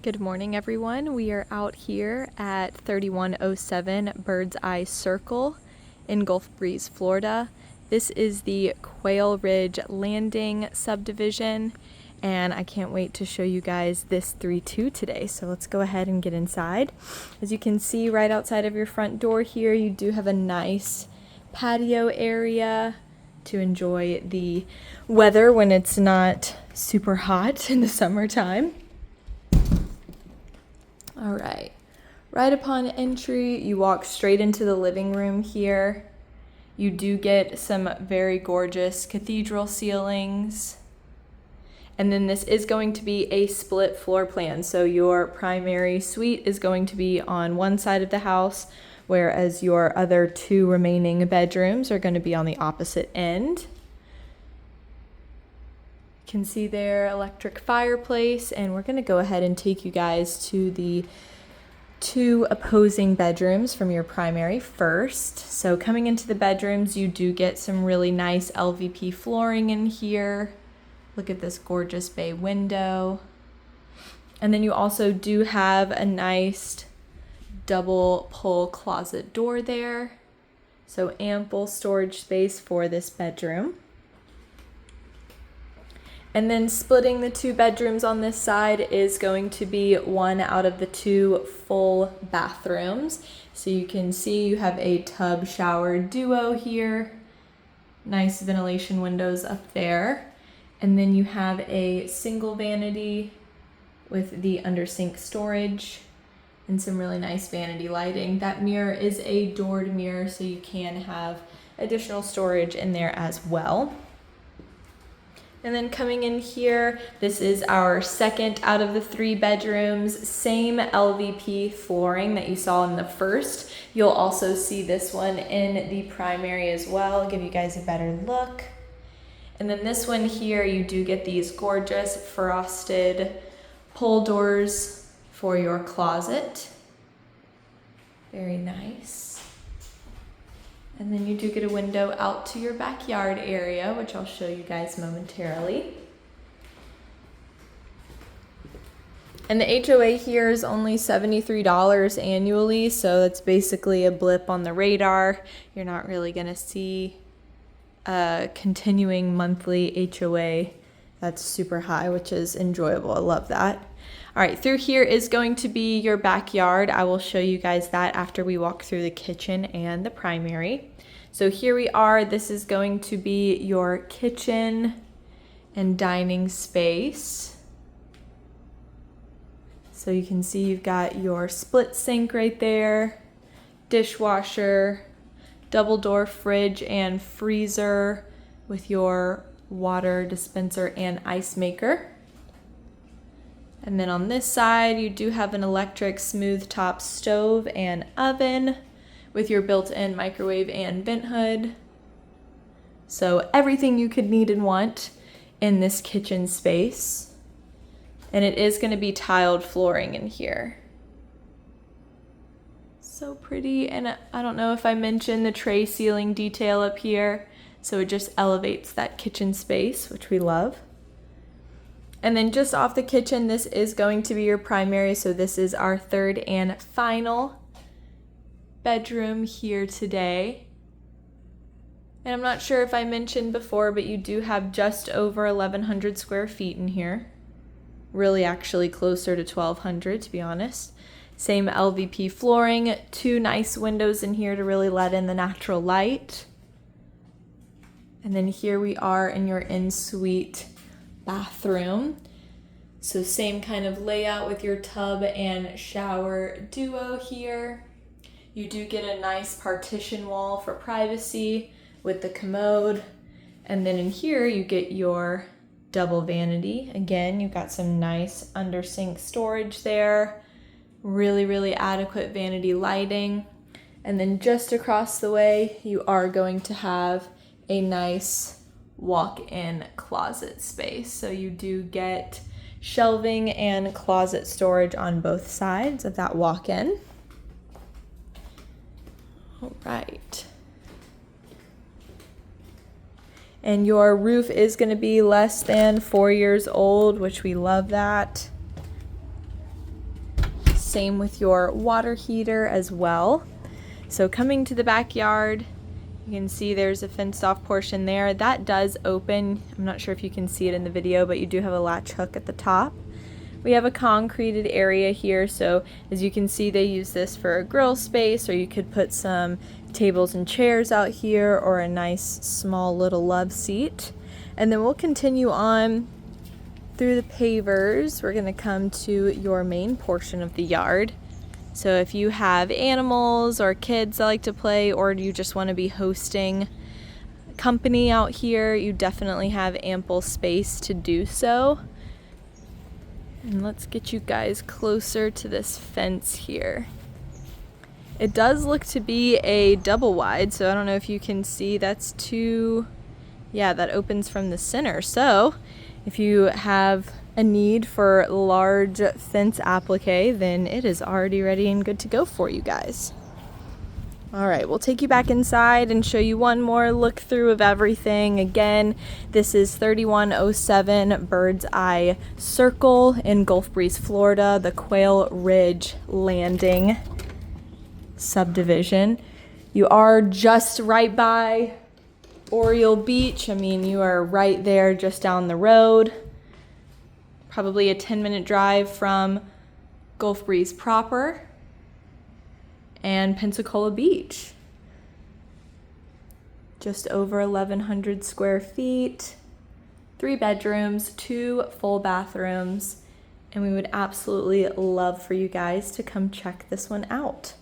Good morning, everyone. We are out here at 3107 Birdseye Circle in Gulf Breeze, Florida. This is the Quail Ridge Landing subdivision, and I can't wait to show you guys this 3-2 today. So let's go ahead and get inside. As you can see right outside of your front door here, you do have a nice patio area to enjoy the weather when it's not super hot in the summertime. All right upon entry, you walk straight into the living room here. You do get some very gorgeous cathedral ceilings. And then this is going to be a split floor plan. So your primary suite is going to be on one side of the house, whereas your other two remaining bedrooms are going to be on the opposite end. Can see their electric fireplace, and we're going to go ahead and take you guys to the two opposing bedrooms from your primary first. So coming into the bedrooms, you do get some really nice LVP flooring in here. Look at this gorgeous bay window. And then you also do have a nice double pull closet door there. So ample storage space for this bedroom. And then splitting the two bedrooms on this side is going to be one out of the two full bathrooms. So you can see you have a tub shower duo here. Nice ventilation windows up there. And then you have a single vanity with the under sink storage and some really nice vanity lighting. That mirror is a doored mirror, so you can have additional storage in there as well. And then coming in here, this is our second out of the three bedrooms. Same LVP flooring that you saw in the first. You'll also see this one in the primary as well. I'll give you guys a better look. And then this one here, you do get these gorgeous frosted pull doors for your closet. Very nice. And then you do get a window out to your backyard area, which I'll show you guys momentarily. And the HOA here is only $73 annually, so that's basically a blip on the radar. You're not really gonna see a continuing monthly HOA that's super high, which is enjoyable. I love that. All right, through here is going to be your backyard. I will show you guys that after we walk through the kitchen and the primary. So here we are. This is going to be your kitchen and dining space. So you can see you've got your split sink right there, dishwasher, double door fridge and freezer with your water dispenser and ice maker. And then on this side, you do have an electric smooth top stove and oven with your built-in microwave and vent hood. So everything you could need and want in this kitchen space. And it is going to be tiled flooring in here. So pretty. And I don't know if I mentioned the tray ceiling detail up here. So it just elevates that kitchen space, which we love. And then just off the kitchen, this is going to be your primary. So this is our third and final bedroom here today. And I'm not sure if I mentioned before, but you do have just over 1,100 square feet in here. Really actually closer to 1,200 to be honest. Same LVP flooring, two nice windows in here to really let in the natural light. And then here we are in your in-suite bathroom. So same kind of layout with your tub and shower duo here. You do get a nice partition wall for privacy with the commode. And then in here you get your double vanity. Again, you've got some nice under sink storage there. Really, really adequate vanity lighting. And then just across the way, you are going to have a nice walk-in closet space. So you do get shelving and closet storage on both sides of that walk-in. All right. And your roof is going to be less than 4 years old, which we love that. same with your water heater as well. So coming to the backyard, you can see there's a fenced off portion there. That does open. I'm not sure if you can see it in the video, but you do have a latch hook at the top. We have a concreted area here, so as you can see, they use this for a grill space, or you could put some tables and chairs out here, or a nice small little love seat. And then we'll continue on through the pavers. We're going to come to your main portion of the yard. So if you have animals or kids that like to play, or you just want to be hosting company out here, you definitely have ample space to do so. And let's get you guys closer to this fence here. It does look to be a double wide, so I don't know if you can see, that's two, yeah, that opens from the center. So if you have a need for large fence applique, then it is already ready and good to go for you guys. All right, we'll take you back inside and show you one more look through of everything. Again, this is 3107 Birdseye Circle in Gulf Breeze, Florida, the Quail Ridge Landing subdivision. You are just right by Oriole Beach. I mean, you are right there just down the road. Probably a 10-minute drive from Gulf Breeze proper and Pensacola Beach. Just over 1,100 square feet, 3 bedrooms, 2 full bathrooms, and we would absolutely love for you guys to come check this one out.